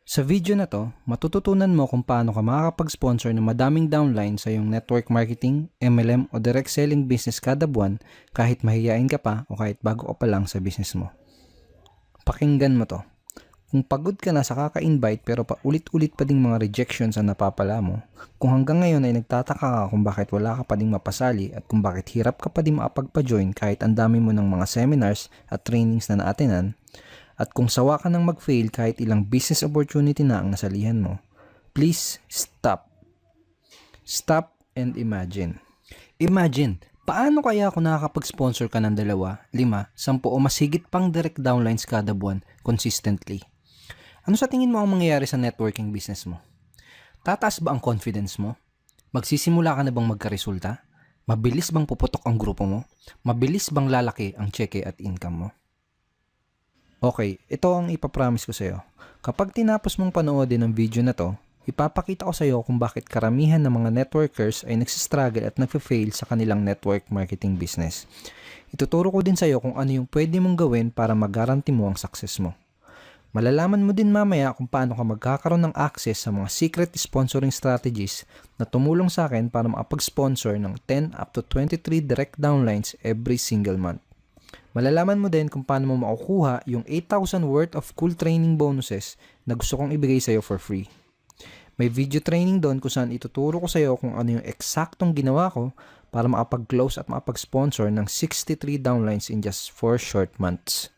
Sa video na to, matututunan mo kung paano ka makakapag-sponsor ng madaming downline sa iyong network marketing, MLM o direct selling business kada buwan kahit mahihiyain ka pa o kahit bago ka pa lang sa business mo. Pakinggan mo to. Kung pagod ka na sa kaka-invite pero paulit-ulit pa ding mga rejections ang napapala mo, kung hanggang ngayon ay nagtataka ka kung bakit wala ka pa ding mapasali at kung bakit hirap ka pa ding makapagpa-join kahit ang dami mo ng mga seminars at trainings na naatenan, at kung sawa ka nang mag-fail kahit ilang business opportunity na ang nasalihan mo, please stop. Stop and imagine. Imagine, paano kaya kung nakakapag-sponsor ka ng 2, 5, 10 o mas higit pang direct downlines kada buwan consistently? Ano sa tingin mo ang mangyayari sa networking business mo? Tataas ba ang confidence mo? Magsisimula ka na bang magkaresulta? Mabilis bang puputok ang grupo mo? Mabilis bang lalaki ang cheque at income mo? Okay, ito ang ipapromise ko sa iyo. Kapag tinapos mong panoodin ang video na to, ipapakita ko sa iyo kung bakit karamihan ng mga networkers ay nagsistruggle at nagfe-fail sa kanilang network marketing business. Ituturo ko din sa iyo kung ano yung pwede mong gawin para mag-guarantee mo ang success mo. Malalaman mo din mamaya kung paano ka magkakaroon ng access sa mga secret sponsoring strategies na tumulong sa akin para makapag-sponsor ng 10 up to 23 direct downlines every single month. Malalaman mo din kung paano mo makukuha yung 8,000 worth of cool training bonuses na gusto kong ibigay sa iyo for free. May video training doon kung saan ituturo ko sa iyo kung ano yung eksaktong ginawa ko para makapag-close at makapag-sponsor ng 63 downlines in just 4 short months.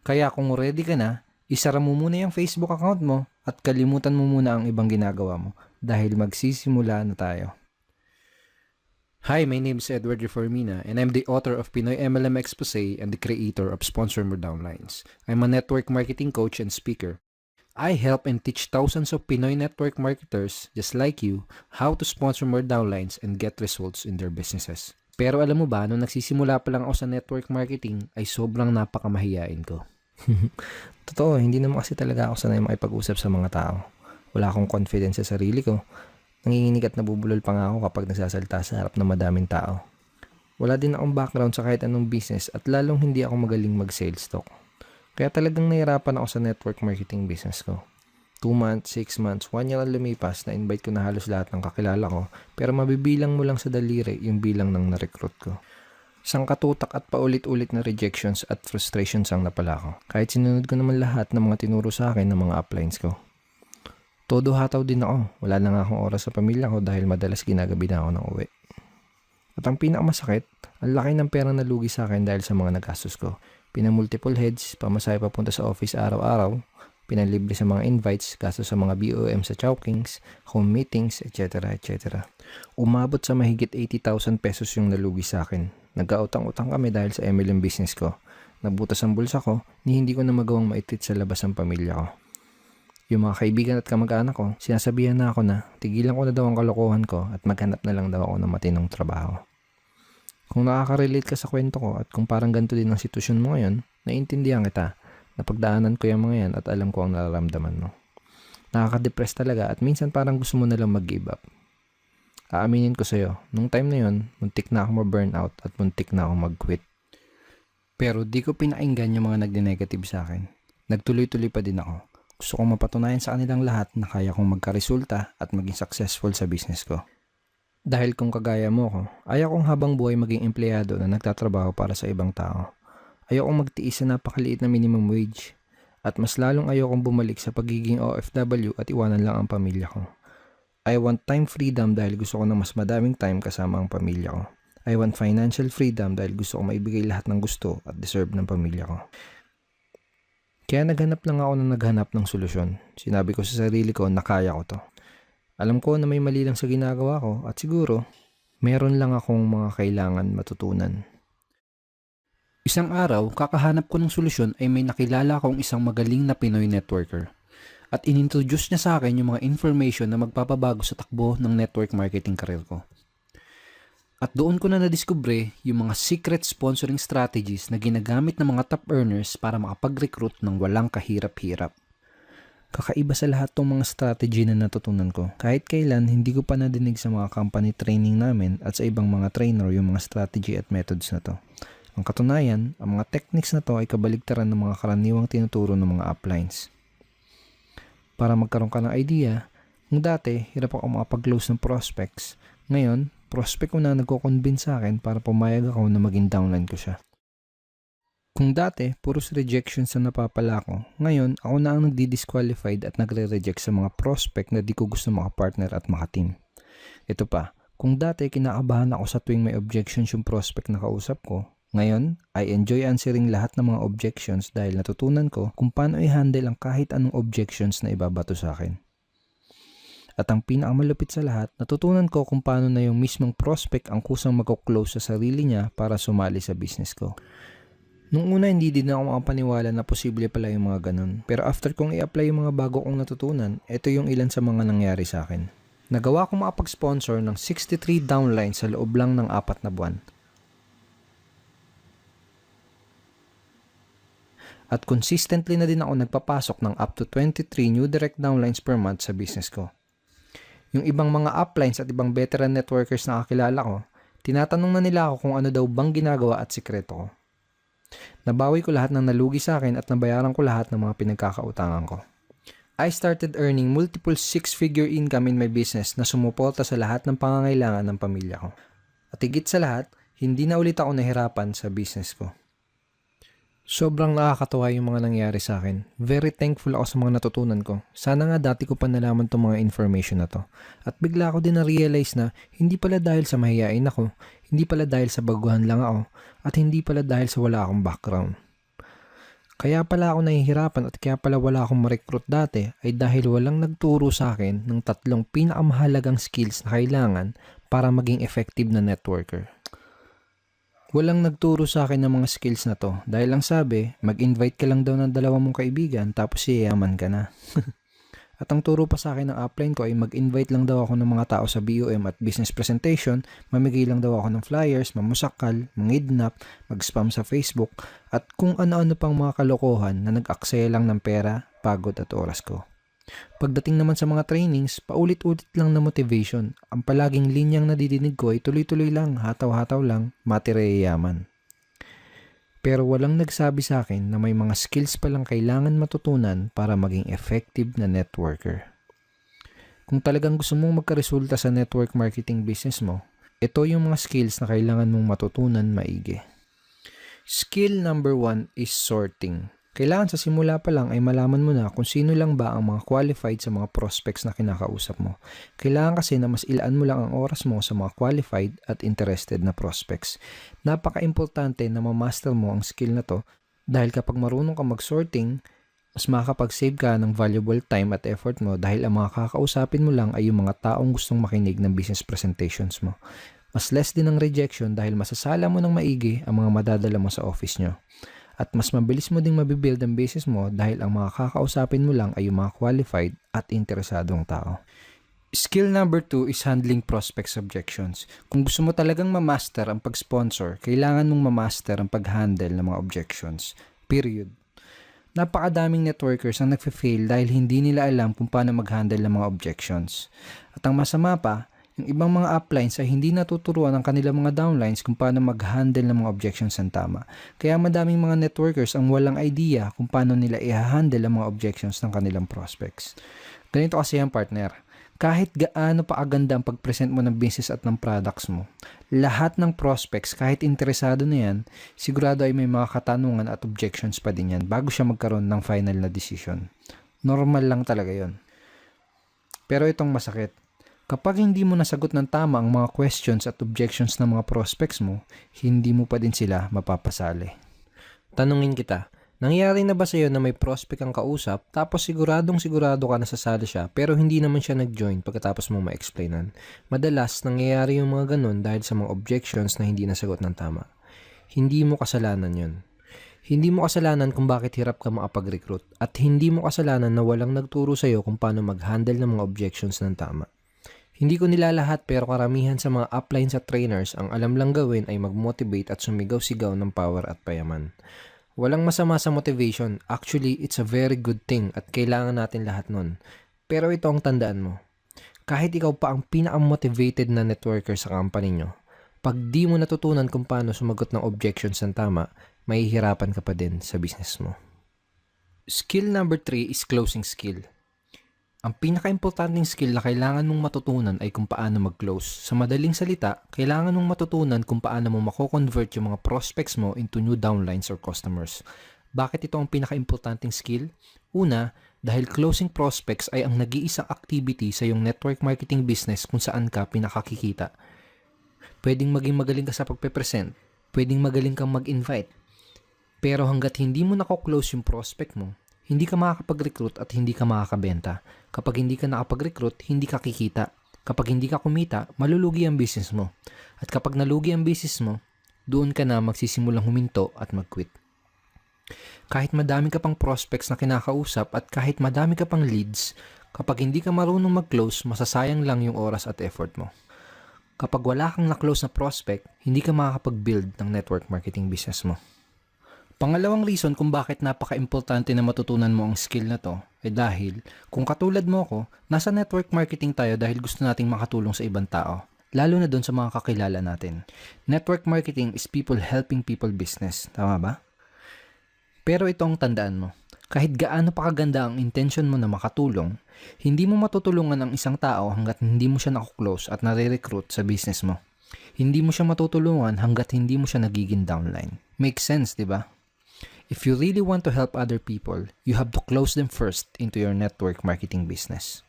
Kaya kung ready ka na, isara mo muna yung Facebook account mo at kalimutan mo muna ang ibang ginagawa mo dahil magsisimula na tayo. Hi, my name is Edward Reformina and I'm the author of Pinoy MLM Expose and the creator of Sponsor More Downlines. I'm a network marketing coach and speaker. I help and teach thousands of Pinoy network marketers just like you how to sponsor more downlines and get results in their businesses. Pero alam mo ba, nung nagsisimula pa lang ako sa network marketing ay sobrang napakamahiyain ko. Totoo, hindi naman kasi talaga ako sanay makipag-usap sa mga tao. Wala akong confidence sa sarili ko. Nanginginig at nabubulol pa nga ako kapag nagsasalita sa harap ng madaming tao. Wala din akong background sa kahit anong business at lalong hindi ako magaling mag-sales talk. Kaya talagang nahirapan ako sa network marketing business ko. 2 months, 6 months, 1 year ang lumipas, na-invite ko na halos lahat ng kakilala ko, pero mabibilang mo lang sa daliri yung bilang ng na-recruit ko. Sangkatutak at paulit-ulit na rejections at frustrations ang napala ko. Kahit sinunod ko naman lahat ng mga tinuro sa akin ng mga uplines ko. Todo hataw din ako. Wala na nga akong oras sa pamilya ko dahil madalas ginagabi na ako ng uwi. At ang pinakamasakit, ang laki ng perang nalugi sa akin dahil sa mga nagastos ko. Pinamultiple heads, pamasahe papunta sa office araw-araw, pinalibre sa mga invites, gastos sa mga BOM sa Chowkings, home meetings, etc. etc. Umabot sa mahigit 80,000 pesos yung nalugi sa akin. Nagkautang-utang kami dahil sa MLM business ko. Nabutas ang bulsa ko, ni hindi ko na magawang maitreat sa labas ang pamilya ko. Yung mga kaibigan at kamag-anak ko, sinasabihan na ako na tigilan ko na daw ang kalokohan ko at maghanap na lang daw ako ng matinong trabaho. Kung nakaka-relate ka sa kwento ko at kung parang ganito din ang sitwasyon mo ngayon, naiintindihan kita. Napagdaanan ko yung mga yan at alam ko ang nararamdaman mo. Nakaka-depress talaga at minsan parang gusto mo na lang mag-give up. Aaminin ko sa'yo, nung time na yun, muntik na ako ma-burnout at muntik na ako mag-quit. Pero di ko pinainggan yung mga nagde-negative sa akin. Nagtuloy-tuloy pa din ako. Gusto kong mapatunayan sa kanilang lahat na kaya kong magkaresulta at maging successful sa business ko. Dahil kung kagaya mo ko, ayaw kong habang buhay maging empleyado na nagtatrabaho para sa ibang tao. Ayaw kong magtiis sa napakaliit na minimum wage. At mas lalong ayaw kong bumalik sa pagiging OFW at iwanan lang ang pamilya ko. I want time freedom dahil gusto ko ng mas madaming time kasama ang pamilya ko. I want financial freedom dahil gusto ko maibigay lahat ng gusto at deserve ng pamilya ko. Kaya naghanap lang ako ng naghanap ng solusyon. Sinabi ko sa sarili ko na kaya ko to. Alam ko na may mali lang sa ginagawa ko at siguro, meron lang akong mga kailangan matutunan. Isang araw, kakahanap ko ng solusyon ay may nakilala akong isang magaling na Pinoy networker. At inintroduce niya sa akin yung mga information na magpapabago sa takbo ng network marketing career ko. At doon ko na nadiskubre yung mga secret sponsoring strategies na ginagamit ng mga top earners para makapag-recruit ng walang kahirap-hirap. Kakaiba sa lahat tong mga strategy na natutunan ko. Kahit kailan, hindi ko pa nadinig sa mga company training namin at sa ibang mga trainer yung mga strategy at methods na to. Ang katunayan, ang mga techniques na to ay kabaligtaran ng mga karaniwang tinuturo ng mga uplines. Para magkaroon ka ng idea, kung dati hirap ako makapag-close ng prospects, ngayon prospect ko na nagko-convince sa akin para pumayag ako na maging downline ko siya. Kung dati puros rejections na napapala ko, ngayon ako na ang nagdi-disqualified at nagre-reject sa mga prospect na di ko gusto makapartner at makateam. Ito pa, kung dati kinakabahan ako sa tuwing may objections yung prospect na kausap ko, ngayon, I enjoy answering lahat ng mga objections dahil natutunan ko kung paano i-handle ang kahit anong objections na ibabato sa akin. At ang pinakamalupit sa lahat, natutunan ko kung paano na yung mismong prospect ang kusang mag-close sa sarili niya para sumali sa business ko. Nung una hindi din ako makapaniwala na posible pala yung mga ganun. Pero after kong i-apply yung mga bago kong natutunan, ito yung ilan sa mga nangyari sa akin. Nagawa ko makapag-sponsor ng 63 downlines sa loob lang ng 4 na buwan. At consistently na din ako nagpapasok ng up to 23 new direct downlines per month sa business ko. Yung ibang mga uplines at ibang veteran networkers na kakilala ko, tinatanong na nila ako kung ano daw bang ginagawa at sikreto ko. Nabawi ko lahat ng nalugi sa akin at nabayaran ko lahat ng mga pinagkakautangan ko. I started earning multiple 6-figure income in my business na sumuporta sa lahat ng pangangailangan ng pamilya ko. At higit sa lahat, hindi na ulit ako nahirapan sa business ko. Sobrang nakakatawa yung mga nangyari sa akin. Very thankful ako sa mga natutunan ko. Sana nga dati ko pa nalaman itong mga information na to. At bigla ko din na-realize na hindi pala dahil sa mahihain ako, hindi pala dahil sa baguhan lang ako, at hindi pala dahil sa wala akong background. Kaya pala ako nahihirapan at kaya pala wala akong ma-recruit dati ay dahil walang nagturo sa akin ng 3 pinakamahalagang skills na kailangan para maging effective na networker. Walang nagturo sa akin ng mga skills na to dahil lang sabi, mag-invite ka lang daw ng 2 mong kaibigan tapos yayaman ka na. At ang turo pa sa akin ng upline ko ay mag-invite lang daw ako ng mga tao sa BOM at business presentation, mamigay lang daw ako ng flyers, mamusakal, mangidnap, mag-spam sa Facebook, at kung ano-ano pang mga kalokohan na nag-aksaya lang ng pera, pagod at oras ko. Pagdating naman sa mga trainings, paulit-ulit lang na motivation. Ang palaging linyang nadidinig ko ay tuloy-tuloy lang, hataw-hataw lang, matireyaman. Pero walang nagsabi sa akin na may mga skills palang kailangan matutunan para maging effective na networker. Kung talagang gusto mong magkaresulta sa network marketing business mo, ito yung mga skills na kailangan mong matutunan maigi. Skill number 1 is sorting. Kailangan sa simula pa lang ay malaman mo na kung sino lang ba ang mga qualified sa mga prospects na kinakausap mo. Kailangan kasi na mas ilaan mo lang ang oras mo sa mga qualified at interested na prospects. Napaka-importante na ma-master mo ang skill na to dahil kapag marunong ka mag-sorting, mas makakapag-save ka ng valuable time at effort mo dahil ang mga kakausapin mo lang ay yung mga taong gustong makinig ng business presentations mo. Mas less din ang rejection dahil masasala mo ng maigi ang mga madadala mo sa office nyo. At mas mabilis mo ding mabibuild ang business mo dahil ang mga kakausapin mo lang ay yung mga qualified at interesadong tao. Skill number 2 is handling prospects objections. Kung gusto mo talagang ma-master ang pag-sponsor, kailangan mong ma-master ang pag-handle ng mga objections. Period. Napakadaming networkers ang nagfe-fail dahil hindi nila alam kung paano mag-handle ng mga objections. At ang masama pa, yung ibang mga uplines ay hindi natuturuan ng kanilang mga downlines kung paano mag-handle ng mga objections ng tama. Kaya madaming mga networkers ang walang idea kung paano nila i-handle ang mga objections ng kanilang prospects. Ganito kasi ang partner. Kahit gaano pa aganda ang pag-present mo ng business at ng products mo, lahat ng prospects, kahit interesado na yan, sigurado ay may mga katanungan at objections pa din yan bago siya magkaroon ng final na decision. Normal lang talaga yon. Pero itong masakit. Kapag hindi mo nasagot ng tama ang mga questions at objections ng mga prospects mo, hindi mo pa din sila mapapasali. Tanungin kita, nangyari na ba sa iyo na may prospect ang kausap tapos siguradong sigurado ka na sasali siya pero hindi naman siya nag-join pagkatapos mo ma-explainan? Madalas nangyayari yung mga ganun dahil sa mga objections na hindi nasagot ng tama. Hindi mo kasalanan yun. Hindi mo kasalanan kung bakit hirap ka makapag-recruit at hindi mo kasalanan na walang nagturo sa iyo kung paano mag-handle ng mga objections ng tama. Hindi ko nilalahat pero karamihan sa mga uplines at trainers ang alam lang gawin ay mag-motivate at sumigaw-sigaw ng power at payaman. Walang masama sa motivation. Actually, it's a very good thing at kailangan natin lahat nun. Pero ito ang tandaan mo. Kahit ikaw pa ang pinaka-motivated na networker sa company nyo, pag di mo natutunan kung paano sumagot ng objections ng tama, mahihirapan ka pa din sa business mo. Skill number 3 is closing skill. Ang pinaka-importanting skill na kailangan mong matutunan ay kung paano mag-close. Sa madaling salita, kailangan mong matutunan kung paano mo mako-convert yung mga prospects mo into new downlines or customers. Bakit ito ang pinaka-importanting skill? Una, dahil closing prospects ay ang nag-iisang activity sa iyong network marketing business kung saan ka pinakakikita. Pwedeng maging magaling ka sa pagpe-present, pwedeng magaling kang mag-invite. Pero hanggat hindi mo nako-close yung prospect mo, hindi ka makakapag-recruit at hindi ka makakabenta. Kapag hindi ka nakapag-recruit, hindi ka kikita. Kapag hindi ka kumita, malulugi ang business mo. At kapag nalugi ang business mo, doon ka na magsisimulang huminto at mag-quit. Kahit madami ka pang prospects na kinakausap at kahit madami ka pang leads, kapag hindi ka marunong mag-close, masasayang lang yung oras at effort mo. Kapag wala kang na-close na prospect, hindi ka makakapag-build ng network marketing business mo. Pangalawang reason kung bakit napaka-importante na matutunan mo ang skill na to ay dahil kung katulad mo ako, nasa network marketing tayo dahil gusto nating makatulong sa ibang tao, lalo na doon sa mga kakilala natin. Network marketing is people helping people business, tama ba? Pero ito ang tandaan mo, kahit gaano pa kaganda ang intention mo na makatulong, hindi mo matutulungan ang isang tao hanggat hindi mo siya nakuklose at nare-recruit sa business mo. Hindi mo siya matutulungan hanggat hindi mo siya nagiging downline. Makes sense, di ba? If you really want to help other people, you have to close them first into your network marketing business.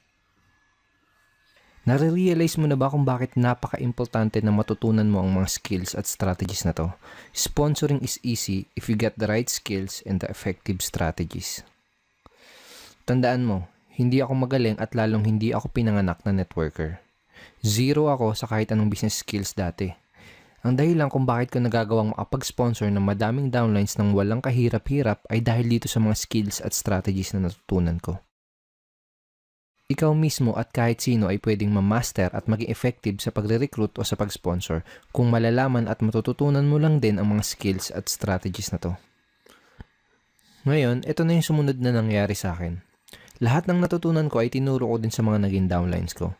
Nare-realize mo na ba kung bakit napaka-importante na matutunan mo ang mga skills at strategies na to? Sponsoring is easy if you get the right skills and the effective strategies. Tandaan mo, hindi ako magaling at lalong hindi ako pinanganak na networker. Zero ako sa kahit anong business skills dati. Ang dahilan kung bakit ko nagagawang makapag-sponsor ng madaming downlines ng walang kahirap-hirap ay dahil dito sa mga skills at strategies na natutunan ko. Ikaw mismo at kahit sino ay pwedeng ma-master at maging effective sa pagre-recruit o sa pag-sponsor kung malalaman at matututunan mo lang din ang mga skills at strategies na to. Ngayon, ito na yung sumunod na nangyari sa akin. Lahat ng natutunan ko ay tinuro ko din sa mga naging downlines ko.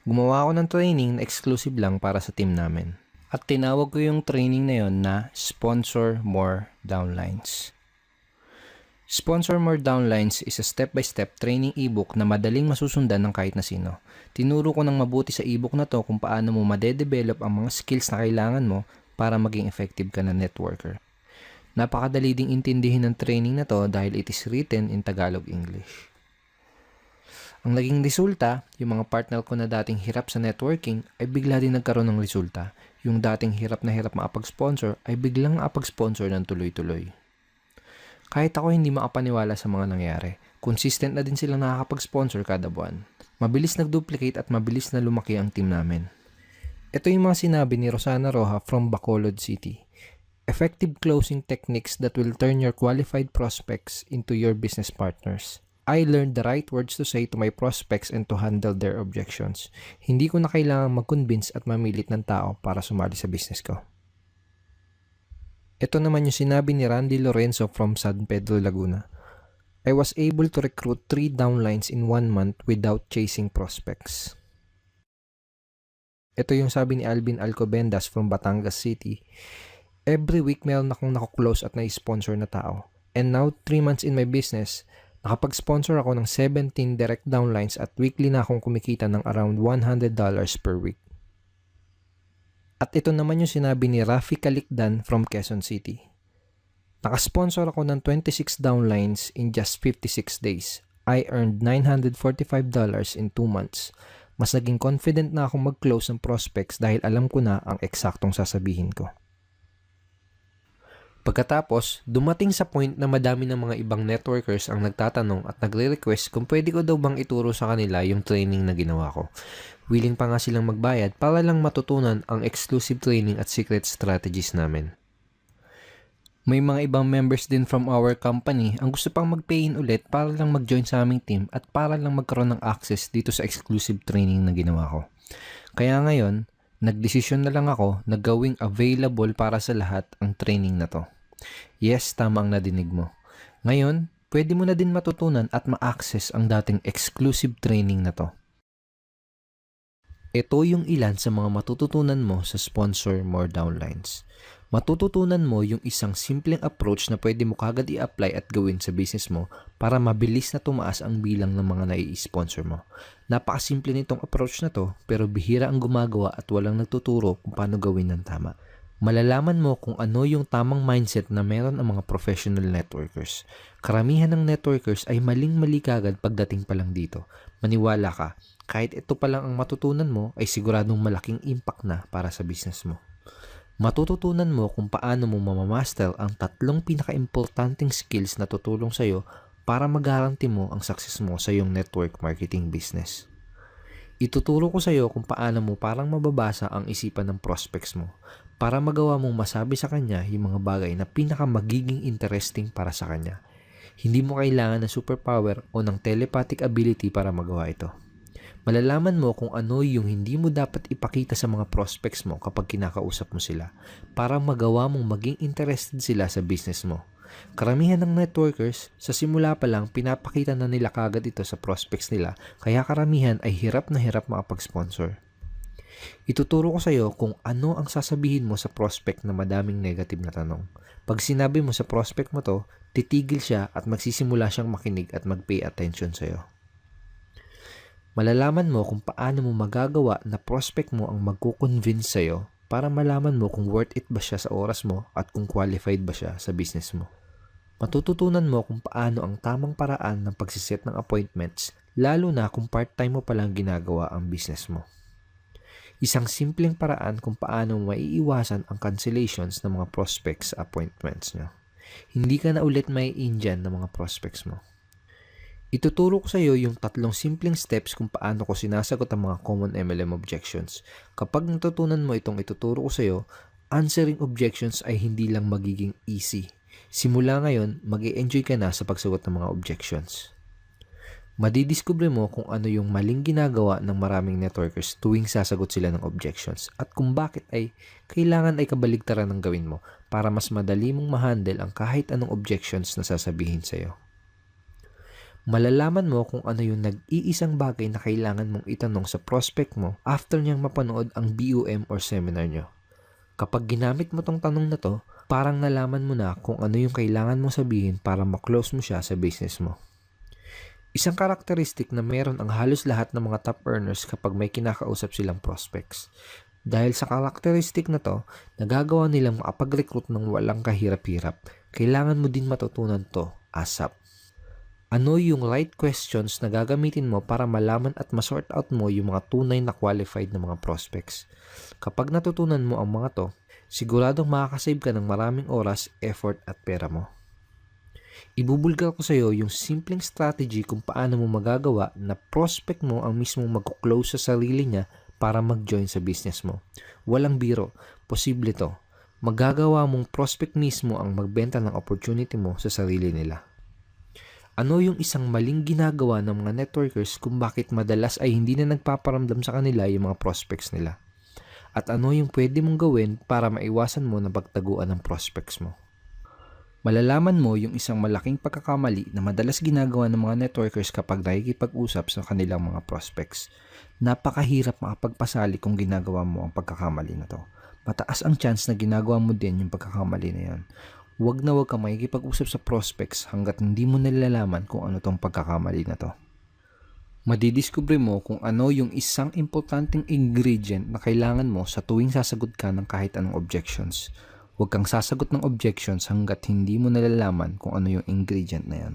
Gumawa ako ng training na exclusive lang para sa team namin. At tinawag ko yung training na yon na Sponsor More Downlines. Sponsor More Downlines is a step-by-step training ebook na madaling masusundan ng kahit na sino. Tinuro ko ng mabuti sa ebook na to kung paano mo madedevelop ang mga skills na kailangan mo para maging effective ka na networker. Napakadali ding intindihin ng training na to dahil it is written in Tagalog English. Ang naging resulta, yung mga partner ko na dating hirap sa networking ay bigla din nagkaroon ng resulta. Yung dating hirap na hirap makapag-sponsor ay biglang makapag-sponsor ng tuloy-tuloy. Kahit ako hindi makapaniwala sa mga nangyari, consistent na din silang nakakapag-sponsor kada buwan. Mabilis nag-duplicate at mabilis na lumaki ang team namin. Ito yung mga sinabi ni Rosana Roja from Bacolod City. Effective closing techniques that will turn your qualified prospects into your business partners. I learned the right words to say to my prospects and to handle their objections. Hindi ko na kailangang mag-convince at mamilit ng tao para sumali sa business ko. Ito naman yung sinabi ni Randy Lorenzo from San Pedro, Laguna. I was able to recruit 3 downlines in 1 month without chasing prospects. Ito yung sabi ni Alvin Alcobendas from Batangas City. Every week meron akong nakuklose at na-sponsor na tao. And now 3 months in my business, nakapag-sponsor ako ng 17 direct downlines at weekly na akong kumikita ng around $100 per week. At ito naman yung sinabi ni Rafi Calicdan from Quezon City. Nakasponsor ako ng 26 downlines in just 56 days. I earned $945 in 2 months. Mas naging confident na akong mag-close ng prospects dahil alam ko na ang eksaktong sasabihin ko. Pagkatapos, dumating sa point na madami ng mga ibang networkers ang nagtatanong at nagre-request kung pwede ko daw bang ituro sa kanila yung training na ginawa ko. Willing pa nga silang magbayad para lang matutunan ang exclusive training at secret strategies namin. May mga ibang members din from our company ang gusto pang mag-pay-in ulit para lang mag-join sa aming team at para lang magkaroon ng access dito sa exclusive training na ginawa ko. Kaya ngayon, nagdesisyon na lang ako na gawing available para sa lahat ang training na to. Yes, tama ang nadinig mo. Ngayon, pwede mo na din matutunan at ma-access ang dating exclusive training na to. Ito yung ilan sa mga matututunan mo sa Sponsor More Downlines. Matututunan mo yung isang simpleng approach na pwede mo kagad i-apply at gawin sa business mo para mabilis na tumaas ang bilang ng mga nai-sponsor mo. Napakasimple nitong approach na to, pero bihira ang gumagawa at walang nagtuturo kung paano gawin ng tama. Malalaman mo kung ano yung tamang mindset na meron ang mga professional networkers. Karamihan ng networkers ay maling-mali kagad pagdating pa lang dito. Maniwala ka, kahit ito pa lang ang matutunan mo ay siguradong malaking impact na para sa business mo. Matututunan mo kung paano mo mamamaster ang 3 pinaka-importanting skills na tutulong sa'yo para magaranti mo ang success mo sa iyong network marketing business. Ituturo ko sa'yo kung paano mo parang mababasa ang isipan ng prospects mo para magawa mong masabi sa kanya yung mga bagay na pinaka-magiging interesting para sa kanya. Hindi mo kailangan ng superpower o ng telepathic ability para magawa ito. Malalaman mo kung ano yung hindi mo dapat ipakita sa mga prospects mo kapag kinakausap mo sila para magawa mong maging interested sila sa business mo. Karamihan ng networkers, sa simula pa lang pinapakita na nila kagad ito sa prospects nila kaya karamihan ay hirap na hirap makapag-sponsor. Ituturo ko sa iyo kung ano ang sasabihin mo sa prospect na madaming negative na tanong. Pag sinabi mo sa prospect mo to, titigil siya at magsisimula siyang makinig at mag-pay attention sa iyo. Malalaman mo kung paano mo magagawa na prospect mo ang magko-convince sa'yo para malaman mo kung worth it ba siya sa oras mo at kung qualified ba siya sa business mo. Matututunan mo kung paano ang tamang paraan ng pagsiset ng appointments, lalo na kung part-time mo palang ginagawa ang business mo. Isang simpleng paraan kung paano mo maiiwasan ang cancellations ng mga prospects sa appointments nyo. Hindi ka na ulit mai-indyan ng mga prospects mo. Ituturo ko sa iyo yung 3 simpleng steps kung paano ko sinasagot ang mga common MLM objections. Kapag natutunan mo itong ituturo ko sa iyo, answering objections ay hindi lang magiging easy. Simula ngayon, mag-e-enjoy ka na sa pagsagot ng mga objections. Madidiskubre mo kung ano yung maling ginagawa ng maraming networkers tuwing sasagot sila ng objections at kung bakit ay kailangan ay kabaligtaran ng gawin mo para mas madali mong ma-handle ang kahit anong objections na sasabihin sa iyo. Malalaman mo kung ano yung nag-iisang bagay na kailangan mong itanong sa prospect mo after niyang mapanood ang BOM or seminar nyo. Kapag ginamit mo tong tanong na to, parang nalaman mo na kung ano yung kailangan mong sabihin para ma-close mo siya sa business mo. Isang karakteristik na meron ang halos lahat ng mga top earners kapag may kinakausap silang prospects. Dahil sa karakteristik na to, nagagawa nilang makapag-recruit ng walang kahirap-hirap. Kailangan mo din matutunan to ASAP. Ano yung right questions na gagamitin mo para malaman at ma-sort out mo yung mga tunay na qualified na mga prospects? Kapag natutunan mo ang mga to, siguradong makakasave ka ng maraming oras, effort at pera mo. Ibubulgar ko sa iyo yung simpleng strategy kung paano mo magagawa na prospect mo ang mismong mag-close sa sarili niya para mag-join sa business mo. Walang biro, posible to. Magagawa mong prospect mismo ang magbenta ng opportunity mo sa sarili nila. Ano yung isang maling ginagawa ng mga networkers kung bakit madalas ay hindi na nagpaparamdam sa kanila yung mga prospects nila? At ano yung pwede mong gawin para maiwasan mo na pagtaguan ng prospects mo? Malalaman mo yung isang malaking pagkakamali na madalas ginagawa ng mga networkers kapag nakikipag-usap sa kanilang mga prospects. Napakahirap makapagpasali kung ginagawa mo ang pagkakamali na to. Mataas ang chance na ginagawa mo din yung pagkakamali na yan. Huwag na huwag kang makikipag-usap sa prospects hanggat hindi mo nalalaman kung ano tong pagkakamali na to. Madidiskubre mo kung ano yung isang importanteng ingredient na kailangan mo sa tuwing sasagot ka ng kahit anong objections. Huwag kang sasagot ng objections hanggat hindi mo nalalaman kung ano yung ingredient na yan.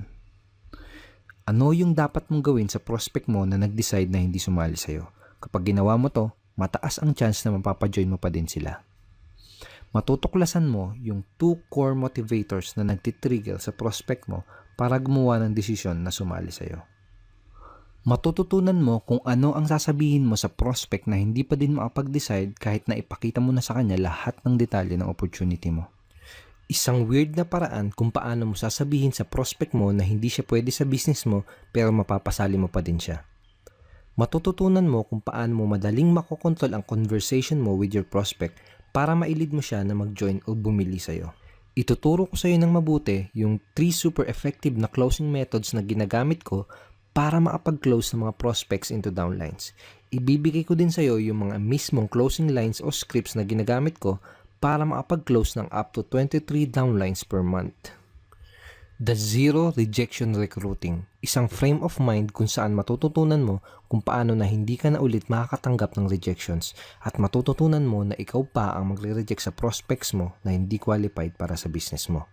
Ano yung dapat mong gawin sa prospect mo na nag-decide na hindi sumali sa'yo? Kapag ginawa mo to, mataas ang chance na mapapajoin mo pa din sila. Matutuklasan mo yung 2 core motivators na nagtitrigger sa prospect mo para gumawa ng desisyon na sumali sa'yo. Matututunan mo kung ano ang sasabihin mo sa prospect na hindi pa din makapag-decide kahit na ipakita mo na sa kanya lahat ng detalye ng opportunity mo. Isang weird na paraan kung paano mo sasabihin sa prospect mo na hindi siya pwede sa business mo pero mapapasali mo pa din siya. Matututunan mo kung paano mo madaling makokontrol ang conversation mo with your prospect para mailid mo siya na mag-join o bumili sa'yo. Ituturo ko sa'yo ng mabuti yung 3 super effective na closing methods na ginagamit ko para makapag-close ng mga prospects into downlines. Ibibigay ko din sa'yo yung mga mismong closing lines o scripts na ginagamit ko para makapag-close ng up to 23 downlines per month. The Zero Rejection Recruiting, isang frame of mind kung saan matututunan mo kung paano na hindi ka na ulit makakatanggap ng rejections at matututunan mo na ikaw pa ang magre-reject sa prospects mo na hindi qualified para sa business mo.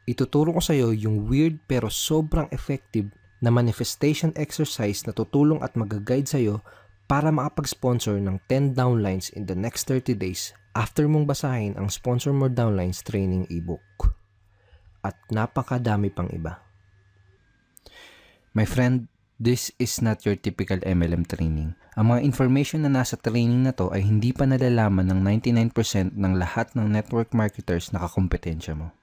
Ituturo ko sa iyo yung weird pero sobrang effective na manifestation exercise na tutulong at mag-guide sa iyo para makapag-sponsor ng 10 downlines in the next 30 days after mong basahin ang Sponsor More Downlines training ebook. At napakadami pang iba. My friend, this is not your typical MLM training. Ang mga information na nasa training na to ay hindi pa nalalaman ng 99% ng lahat ng network marketers na kakompetensya mo.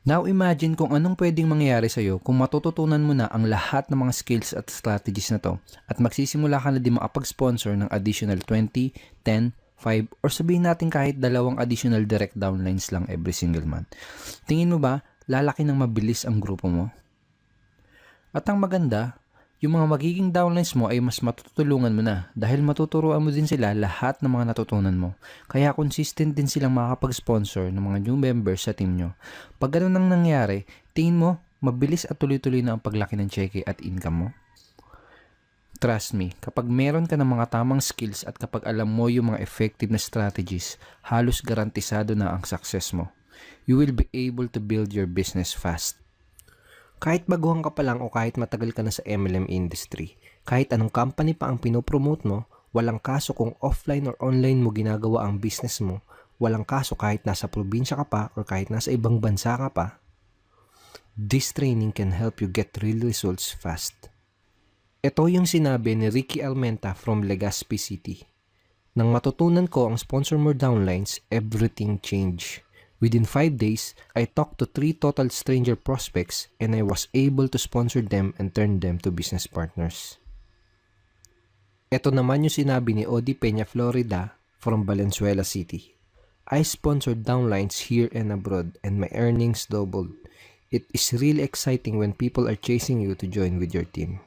Now imagine kung anong pwedeng mangyari sa iyo kung matututunan mo na ang lahat ng mga skills at strategies na to at magsisimula ka na din makapag-sponsor ng additional 20, 10, 5 or sabihin natin kahit 2 additional direct downlines lang every single month. Tingin mo ba lalaki ng mabilis ang grupo mo? At ang maganda, yung mga magiging downlines mo ay mas matutulungan mo na dahil matuturuan mo din sila lahat ng mga natutunan mo. Kaya consistent din silang makakapag-sponsor ng mga new members sa team nyo. Pag ganun ang nangyari, tingin mo mabilis at tuloy-tuloy na ang paglaki ng cheque at income mo? Trust me, kapag meron ka ng mga tamang skills at kapag alam mo yung mga effective na strategies, halos garantisado na ang success mo. You will be able to build your business fast. Kahit baguhan ka pa lang o kahit matagal ka na sa MLM industry, kahit anong company pa ang pinopromote mo, walang kaso kung offline or online mo ginagawa ang business mo, walang kaso kahit nasa probinsya ka pa or kahit nasa ibang bansa ka pa, this training can help you get real results fast. Ito yung sinabi ni Ricky Almenta from Legazpi City. Nang matutunan ko ang Sponsor More Downlines, everything changed. Within 5 days, I talked to 3 total stranger prospects and I was able to sponsor them and turn them to business partners. Ito naman yung sinabi ni Odi Peña Florida from Valenzuela City. I sponsored downlines here and abroad and my earnings doubled. It is really exciting when people are chasing you to join with your team.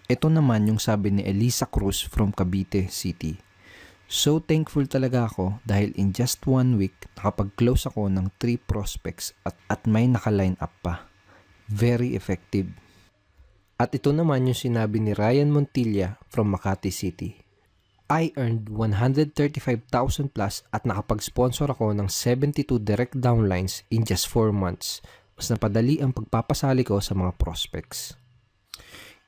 Ito naman yung sabi ni Elisa Cruz from Cavite City. So thankful talaga ako dahil in just 1 week, nakapag-close ako ng 3 prospects at may naka-line up pa. Very effective. At ito naman yung sinabi ni Ryan Montilla from Makati City. I earned 135,000 plus at nakapag-sponsor ako ng 72 direct downlines in just 4 months. Mas napadali ang pagpapasali ko sa mga prospects.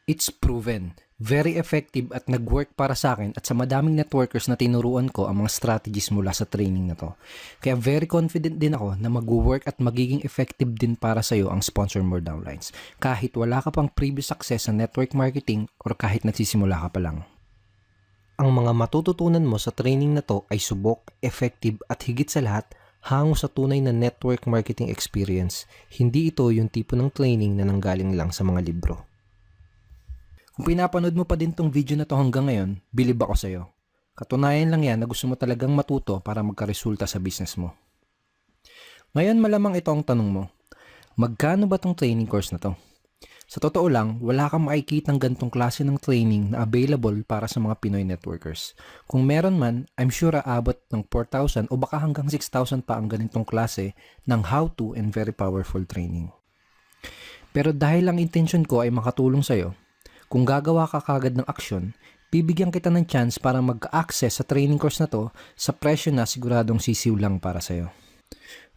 It's proven, very effective at nag-work para sa akin at sa madaming networkers na tinuruan ko ang mga strategies mula sa training na to. Kaya very confident din ako na mag-work at magiging effective din para sa iyo ang Sponsor More Downlines. Kahit wala ka pang previous success sa network marketing or kahit nagsisimula ka pa lang. Ang mga matututunan mo sa training na to ay subok, effective at higit sa lahat, hango sa tunay na network marketing experience. Hindi ito yung tipo ng training na nanggaling lang sa mga libro. Kung pinapanood mo pa din tong video na to hanggang ngayon, bilib ako sa'yo. Katunayan lang yan na gusto mo talagang matuto para magkaresulta sa business mo. Ngayon malamang ito ang tanong mo, magkano ba tong training course na to? Sa totoo lang, wala kang makikita ng gantong klase ng training na available para sa mga Pinoy networkers. Kung meron man, I'm sure aabot ng 4,000 o baka hanggang 6,000 pa ang ganitong klase ng how-to and very powerful training. Pero dahil ang intention ko ay makatulong sa'yo, kung gagawa ka kagad ng aksyon, bibigyan kita ng chance para mag-access sa training course na to sa presyo na siguradong sisiw lang para sa'yo.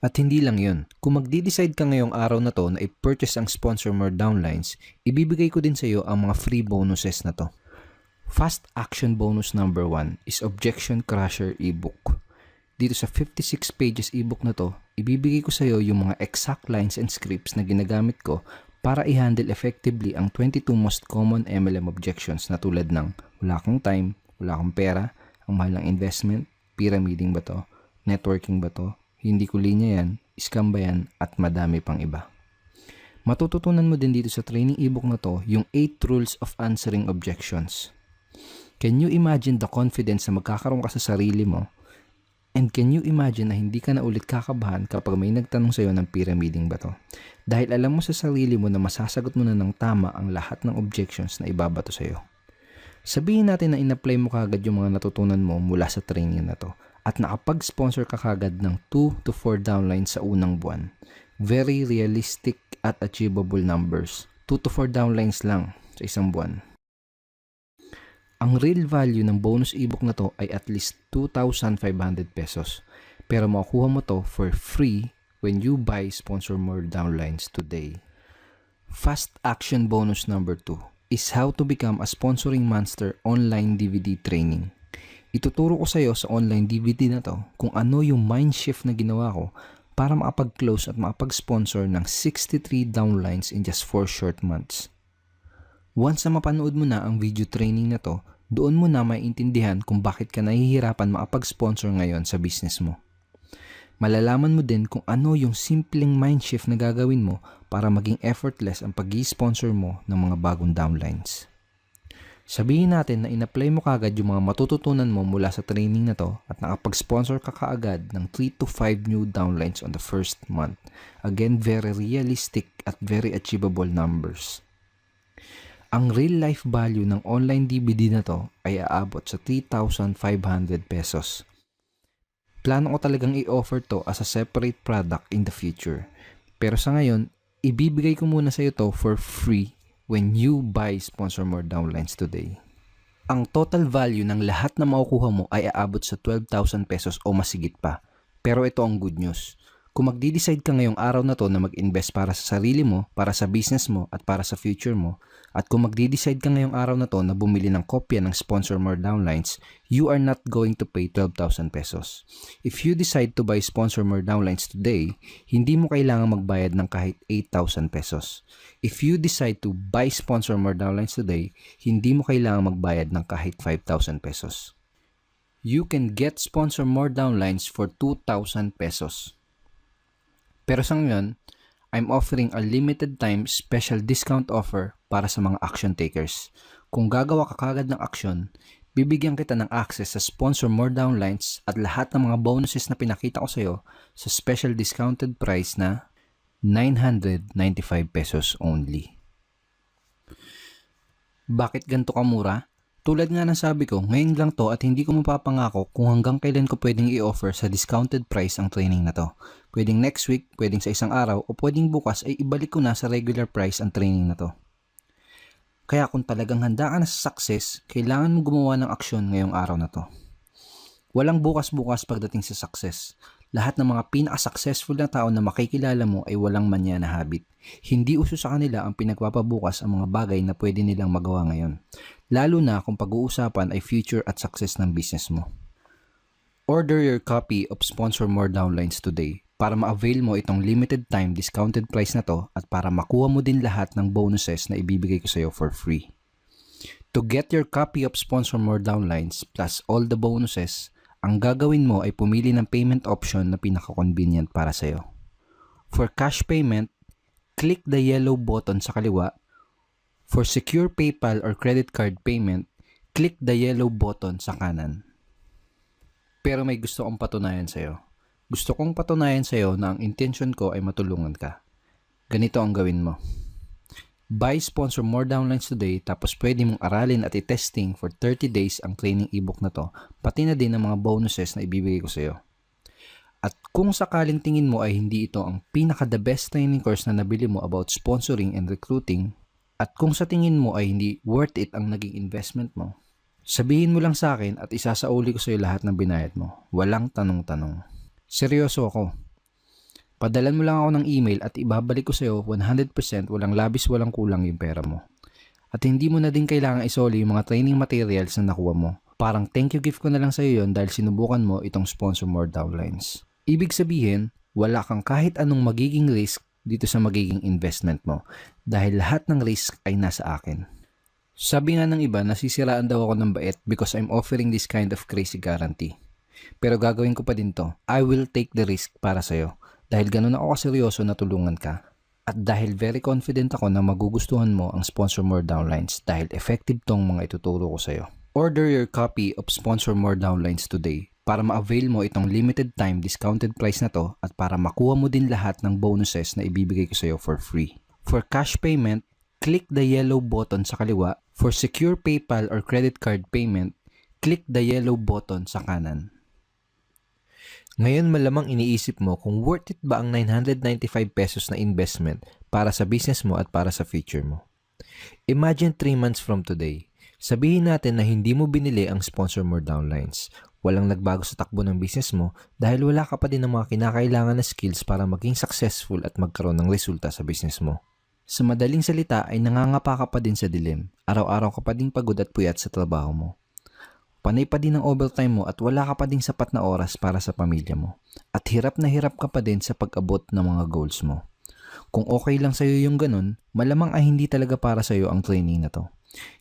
At hindi lang yun, kung magdi-decide ka ngayong araw na to na i-purchase ang Sponsor More Downlines, ibibigay ko din sa'yo ang mga free bonuses na to. Fast action bonus number 1 is Objection Crusher ebook. Dito sa 56 pages ebook na to, ibibigay ko sa'yo yung mga exact lines and scripts na ginagamit ko para i-handle effectively ang 22 most common MLM objections na tulad ng wala kang time, wala kang pera, ang mahal ng investment, pyramiding ba to, networking ba to, hindi ko linya yan, scam ba yan, at madami pang iba. Matututunan mo din dito sa training ebook na to yung 8 rules of answering objections. Can you imagine the confidence na magkakaroon ka sa sarili mo? And can you imagine na hindi ka na ulit kakabahan kapag may nagtanong sa'yo ng pyramiding ba to? Dahil alam mo sa sarili mo na masasagot mo na ng tama ang lahat ng objections na ibabato sa'yo. Sabihin natin na in-apply mo kagad yung mga natutunan mo mula sa training na to at nakapag-sponsor ka kagad ng 2 to 4 downlines sa unang buwan. Very realistic at achievable numbers. 2 to 4 downlines lang sa isang buwan. Ang real value ng bonus ebook na to ay at least 2,500 pesos. Pero makukuha mo to for free when you buy Sponsor More downlines today. Fast action bonus number 2 is how to become a sponsoring monster online DVD training. Ituturo ko sa iyo sa online DVD na to kung ano yung mind shift na ginawa ko para makapag-close at makapag-sponsor ng 63 downlines in just 4 short months. Once na mapanood mo na ang video training na to, doon mo na maiintindihan kung bakit ka nahihirapan makapag-sponsor ngayon sa business mo. Malalaman mo din kung ano yung simpleng mind shift na gagawin mo para maging effortless ang pag-i-sponsor mo ng mga bagong downlines. Sabihin natin na in-apply mo kagad yung mga matututunan mo mula sa training na to at nakapag-sponsor ka kaagad ng 3 to 5 new downlines on the first month. Again, very realistic at very achievable numbers. Ang real life value ng online DVD na to ay aabot sa 3,500 pesos. Plano ko talagang i-offer to as a separate product in the future. Pero sa ngayon, ibibigay ko muna sa iyo to for free when you buy Sponsor More downlines today. Ang total value ng lahat na makukuha mo ay aabot sa 12,000 pesos o masigit pa. Pero ito ang good news. Kung magdi-decide ka ngayong araw na to na mag-invest para sa sarili mo, para sa business mo, at para sa future mo, at kung magdi-decide ka ngayong araw na to na bumili ng kopya ng Sponsor More downlines, you are not going to pay 12,000 pesos. If you decide to buy Sponsor More downlines today, hindi mo kailangan magbayad ng kahit 8,000 pesos. If you decide to buy Sponsor More downlines today, hindi mo kailangan magbayad ng kahit 5,000 pesos. You can get Sponsor More downlines for 2,000 pesos. Pero sa ngayon, I'm offering a limited time special discount offer para sa mga action takers. Kung gagawa ka kagad ng action, bibigyan kita ng access sa Sponsor More downlines at lahat ng mga bonuses na pinakita ko sa iyo sa special discounted price na 995 pesos only. Bakit ganito kamura? Tulad nga ng sabi ko, ngayon lang to at hindi ko mapapangako kung hanggang kailan ko pwedeng i-offer sa discounted price ang training na to. Pwedeng next week, pwedeng sa isang araw, o pwedeng bukas ay ibalik ko na sa regular price ang training na to. Kaya kung talagang handa ka na sa success, kailangan mo gumawa ng aksyon ngayong araw na to. Walang bukas-bukas pagdating sa success. Lahat ng mga pinaka-successful na tao na makikilala mo ay walang manya na habit. Hindi uso sa kanila ang pinagpapabukas ang mga bagay na pwede nilang magawa ngayon. Lalo na kung pag-uusapan ay future at success ng business mo. Order your copy of Sponsor More downlines today para ma-avail mo itong limited time discounted price na to at para makuha mo din lahat ng bonuses na ibibigay ko sa iyo for free. To get your copy of Sponsor More downlines plus all the bonuses, ang gagawin mo ay pumili ng payment option na pinaka-convenient para sa iyo. For cash payment, click the yellow button sa kaliwa. For secure PayPal or credit card payment, click the yellow button sa kanan. Pero may gusto kong patunayan sa iyo. Gusto kong patunayan sa iyo na ang intention ko ay matulungan ka. Ganito ang gawin mo. Buy Sponsor More downlines today tapos pwede mong aralin at i-testing for 30 days ang training ebook na to, pati na din ang mga bonuses na ibibigay ko sa iyo. At kung sakaling tingin mo ay hindi ito ang pinaka-the best training course na nabili mo about sponsoring and recruiting, at kung sa tingin mo ay hindi worth it ang naging investment mo, sabihin mo lang sa akin at isasauli ko sa iyo lahat ng binayad mo. Walang tanong-tanong. Seryoso ako. Padalan mo lang ako ng email at ibabalik ko sa iyo 100% walang labis walang kulang yung pera mo. At hindi mo na din kailangan isoli yung mga training materials na nakuha mo. Parang thank you gift ko na lang sa iyo yun dahil sinubukan mo itong Sponsor More downlines. Ibig sabihin, wala kang kahit anong magiging risk dito sa magiging investment mo dahil lahat ng risk ay nasa akin. Sabi nga ng iba, nasisiraan daw ako ng bait because I'm offering this kind of crazy guarantee. Pero gagawin ko pa din to. I will take the risk para sa iyo. Dahil ganun ako kaseryoso na tulungan ka. At dahil very confident ako na magugustuhan mo ang Sponsor More downlines dahil effective tong mga ituturo ko sa iyo. Order your copy of Sponsor More downlines today para ma-avail mo itong limited time discounted price na to at para makuha mo din lahat ng bonuses na ibibigay ko sa iyo for free. For cash payment, click the yellow button sa kaliwa. For secure PayPal or credit card payment, click the yellow button sa kanan. Ngayon malamang iniisip mo kung worth it ba ang 995 pesos na investment para sa business mo at para sa future mo. Imagine 3 months from today. Sabihin natin na hindi mo binili ang Sponsor More Downlines. Walang nagbago sa takbo ng business mo dahil wala ka pa din ng mga kinakailangan na skills para maging successful at magkaroon ng resulta sa business mo. Sa madaling salita ay nangangapa ka pa din sa dilim. Araw-araw ka pa din pagod at puyat sa trabaho mo. Panay pa din ang overtime mo at wala ka pa din sapat na oras para sa pamilya mo. At hirap na hirap ka pa din sa pag-abot ng mga goals mo. Kung okay lang sa'yo yung ganun, malamang ay hindi talaga para sa'yo ang training na to.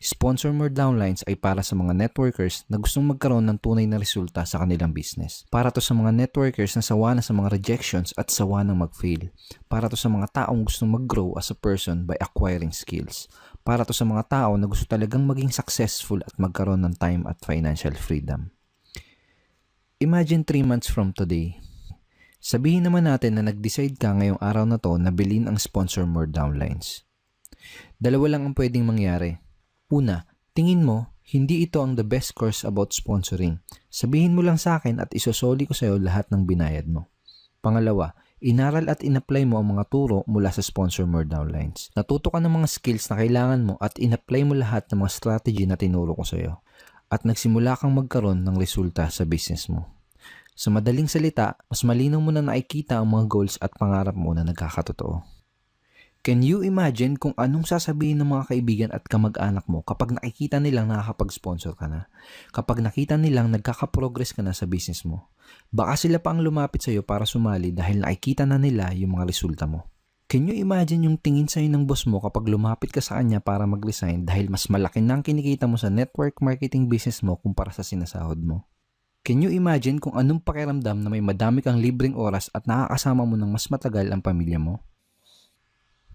Sponsor More Downlines ay para sa mga networkers na gustong magkaroon ng tunay na resulta sa kanilang business. Para to sa mga networkers na sawa na sa mga rejections at sawa ng mag-fail. Para to sa mga taong gustong mag-grow as a person by acquiring skills. Para to sa mga tao na gusto talagang maging successful at magkaroon ng time at financial freedom. Imagine 3 months from today. Sabihin naman natin na nag-decide ka ngayong araw na to na bilhin ang Sponsor More Downlines. Dalawa lang ang pwedeng mangyari. Una, tingin mo, hindi ito ang the best course about sponsoring. Sabihin mo lang sa akin at isosoli ko sa'yo lahat ng binayad mo. Pangalawa, inaral at in-apply mo ang mga turo mula sa Sponsor More Downlines. Natuto ka ng mga skills na kailangan mo at in-apply mo lahat ng mga strategy na tinuro ko sa'yo. At nagsimula kang magkaroon ng resulta sa business mo. Sa madaling salita, mas malinaw mo na nakikita ang mga goals at pangarap mo na nagkakatotoo. Can you imagine kung anong sasabihin ng mga kaibigan at kamag-anak mo kapag nakikita nilang nakakapag-sponsor ka na? Kapag nakita nilang nagkakaprogress ka na sa business mo? Baka sila pa ang lumapit sa iyo para sumali dahil nakikita na nila yung mga resulta mo. Can you imagine yung tingin sa'yo ng boss mo kapag lumapit ka sa kanya para mag-resign dahil mas malaki na ang kinikita mo sa network marketing business mo kumpara sa sinasahod mo? Can you imagine kung anong pakiramdam na may madami kang libreng oras at nakakasama mo ng mas matagal ang pamilya mo?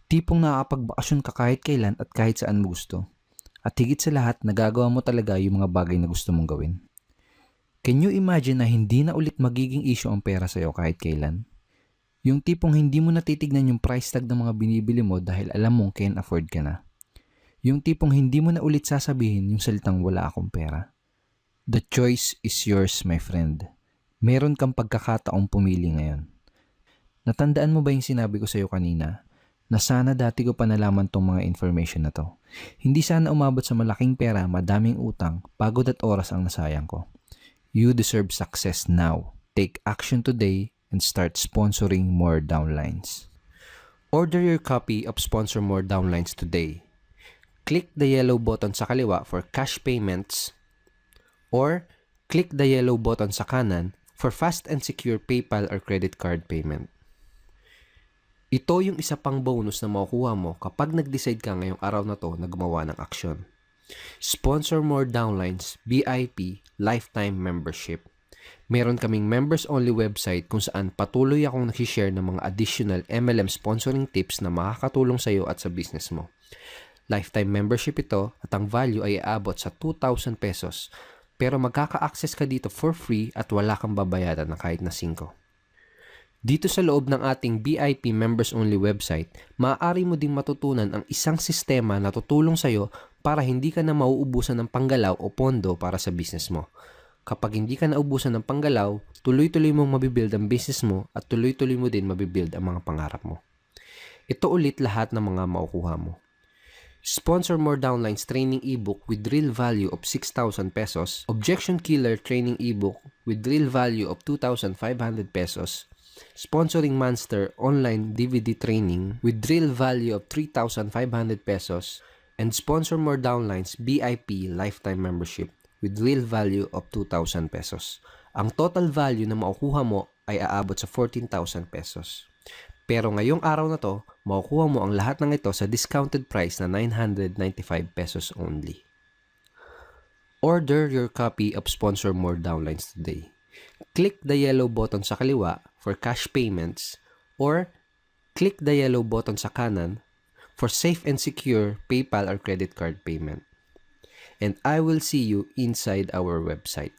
Tipong nakakapagbakasyon ka kahit kailan at kahit saan mo gusto. At higit sa lahat, nagagawa mo talaga yung mga bagay na gusto mong gawin. Can you imagine na hindi na ulit magiging issue ang pera sa'yo kahit kailan? Yung tipong hindi mo natitignan yung price tag ng mga binibili mo dahil alam mong can afford ka na. Yung tipong hindi mo na ulit sasabihin yung salitang wala akong pera. The choice is yours, my friend. Meron kang pagkakataong pumili ngayon. Natandaan mo ba yung sinabi ko sa'yo kanina? Na sana dati ko pa nalaman tong mga information na to. Hindi sana umabot sa malaking pera, madaming utang, pagod at oras ang nasayang ko. You deserve success now. Take action today and start sponsoring more downlines. Order your copy of Sponsor More Downlines today. Click the yellow button sa kaliwa for cash payments or click the yellow button sa kanan for fast and secure PayPal or credit card payment. Ito yung isa pang bonus na makukuha mo kapag nag-decide ka ngayong araw na to na gumawa ng aksyon. Sponsor More Downlines VIP Lifetime Membership. Meron kaming members-only website kung saan patuloy akong nag-share ng mga additional MLM sponsoring tips na makakatulong sa iyo at sa business mo. Lifetime membership ito at ang value ay aabot sa 2,000 pesos. Pero magkaka-access ka dito for free at wala kang babayaran na kahit na 5. Dito sa loob ng ating VIP members-only website, maaari mo ding matutunan ang isang sistema na tutulong sa iyo para hindi ka na mauubusan ng panggalaw o pondo para sa business mo. Kapag hindi ka naubusan ng panggalaw, tuloy-tuloy mong mabibuild ang business mo at tuloy-tuloy mo din mabibuild ang mga pangarap mo. Ito ulit lahat ng mga makukuha mo. Sponsor More Downlines training ebook with real value of 6,000 pesos, Objection Killer training ebook with real value of 2,500 pesos, Sponsoring Monster online DVD training with real value of 3,500 pesos, and Sponsor More Downlines VIP lifetime membership with real value of 2,000 pesos. Ang total value na makukuha mo ay aabot sa 14,000 pesos. Pero ngayong araw na to, makukuha mo ang lahat ng ito sa discounted price na 995 pesos only. Order your copy of Sponsor More Downlines today. Click the yellow button sa kaliwa for cash payments or click the yellow button sa kanan for safe and secure PayPal or credit card payment. And I will see you inside our website.